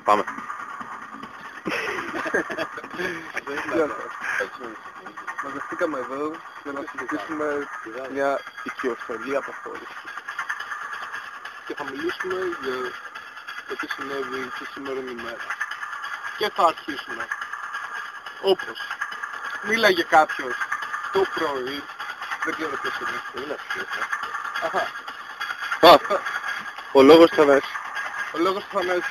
Πάμε. Μαζευτήκαμε εδώ για να συζητήσουμε μια οικειοθελή απασχόληση. Και θα μιλήσουμε για το τι συνέβη τη σημερινή ημέρα. Και θα αρχίσουμε. Όπως μίλαγε κάποιος το πρωί, δεν ξέρω ποιος είναι αυτός. Α, ο λόγος Θανάση. Ο λόγος του Θανάση.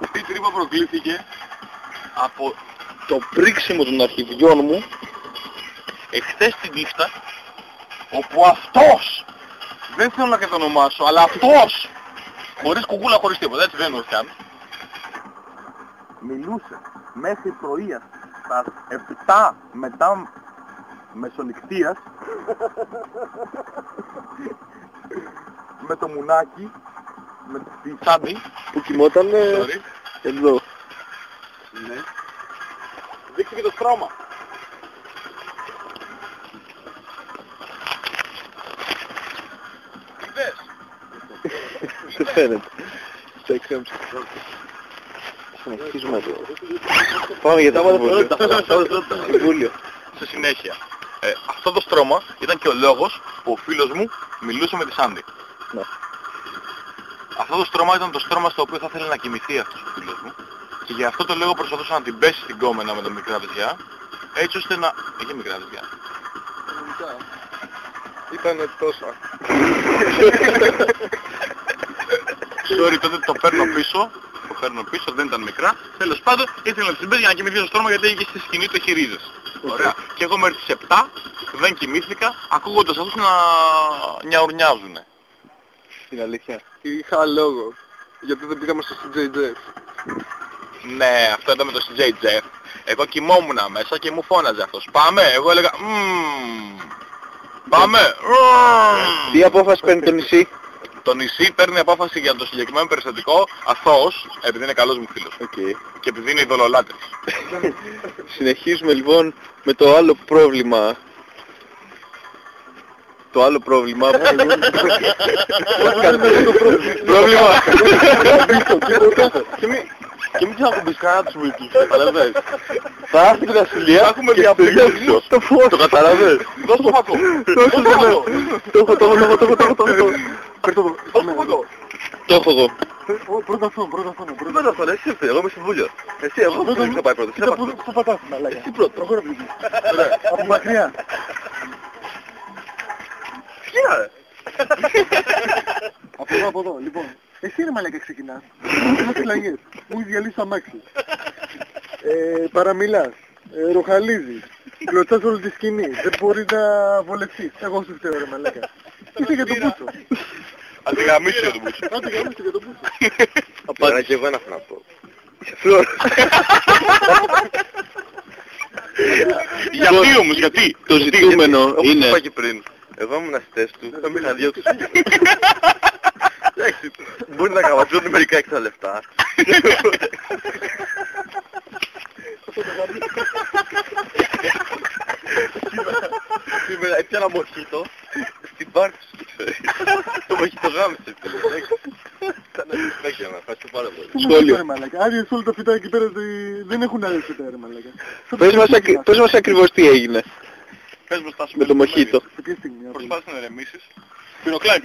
Αυτή η τρύπα προκλήθηκε από το πρίξιμο των αρχιδιών μου εχθές τη νύχτα, όπου αυτός, δεν θέλω να κατονομάσω, αλλά αυτός, χωρίς κουκούλα, χωρίς τίποτα, έτσι δεν είναι καν, μιλούσε μέχρι πρωίας στα 7 μετά μεσονυχτίας με το μουνάκι, με τη Σάντι που κοιμόταν εδώ. Ναι. Δείξε και το στρώμα. Τι θες? Δεν φαίνεται. Στο εξέμψη. Συνεχίζουμε εδώ. Πάμε για το Συμβούλιο. Στη συνέχεια. Αυτό το στρώμα ήταν και ο λόγος που ο φίλος μου μιλούσε με τη Σάντι. Ναι. Αυτό το στρώμα ήταν το στρώμα στο οποίο θα ήθελε να κοιμηθεί αυτός ο φίλος μου. Και γι' αυτό το λόγο προσπαθούσα να την πέσει στην κόμενα με τα μικρά παιδιά, έτσι ώστε να... Είχε μικρά παιδιά. Ήτανε τόσα. Sorry, τότε το παίρνω πίσω. Το παίρνω πίσω, δεν ήταν μικρά. Τέλος πάντων, ήθελα να την πέσει για να κοιμηθεί στο στρώμα γιατί είχε στη σκηνή του έχει ρίζες. Ωραία. Και εγώ μέχρι τις 7 δεν κοιμήθηκα, ακούγοντας αυτούς να νιαουρνιάζουνε. Στην αλήθεια. Είχα λόγο. Γιατί δεν πήγαμε στο CJJ. Ναι, αυτό ήταν με το CJJ. Εγώ κοιμόμουν μέσα και μου φώναζε αυτός. Πάμε, εγώ έλεγα πάμε. Τι απόφαση παίρνει το νησί? Το νησί παίρνει απόφαση για το συγκεκριμένο περιστατικό αθώος, επειδή είναι καλός μου φίλος. Okay. Και επειδή είναι ειδωλολάτρης. Συνεχίζουμε λοιπόν με το άλλο πρόβλημα. Το άλλο πρόβλημα που... Πρόβλημα! Και μην ξανακουμπείς κανένα τους βίντεους, καταλαβαίνεις. Θα έρθει την ασυλία έχουμε και θα τελειώσω. Το φως! Το καταλαβαίνεις. Δώσ' το φακό! Το έχω. Το έχω εγώ. Πρώτα αυτό. Πρώτα αυτό, εσύ ήρθε, εγώ είμαι συμβούλιο. Εσύ, εγώ δεν θα πάει πρώτα. Πού πατάς, μαλάκα. Εσύ πρώτα. Από μακριά. Ποια ρε! Από εδώ, λοιπόν. Εσύ ρε μαλάκα ξεκινάς. Είμαι φυλαγές. Μου έχεις διαλύσει το αμάξι. Παραμιλάς. Ροχαλίζεις. Κλωτσάς όλη τη σκηνή. Δεν μπορείς να βολευτείς. Εγώ σου φταίω ρε μαλάκα. Είσαι για τον Πούτσο. Αντιγαμίσου για τον Πούτσο. Αντιγαμίσου για τον Πούτσο. Απάντησα και εγώ ένα θα να πω. Είσαι φλόρ. Γιατί όμως, γιατί? Το ζητούμενο είναι... Όπως είπα και πριν. Εγώ ήμουν στη θέση του, θα μείνω να διώξω. Εντάξει, μπορεί να καβατζώνουν μερικά έξτρα λεφτά. Σήμερα έπιανα μοχίτο στην πάρτι σου, ξέρεις. Το μοχίτο γάμισε. Ήταν ένα να ευχαριστώ πάρα πολύ. Σχόλιο. Άδειες όλα τα φυτά εκεί πέρα δεν έχουν άδειες φυτά ρε μαλάκα. Πες μας ακριβώς τι έγινε. Πες μπροστά σου με το μοχίτο. Προσπάθησε να ηρεμήσεις. Πυροκλάνη.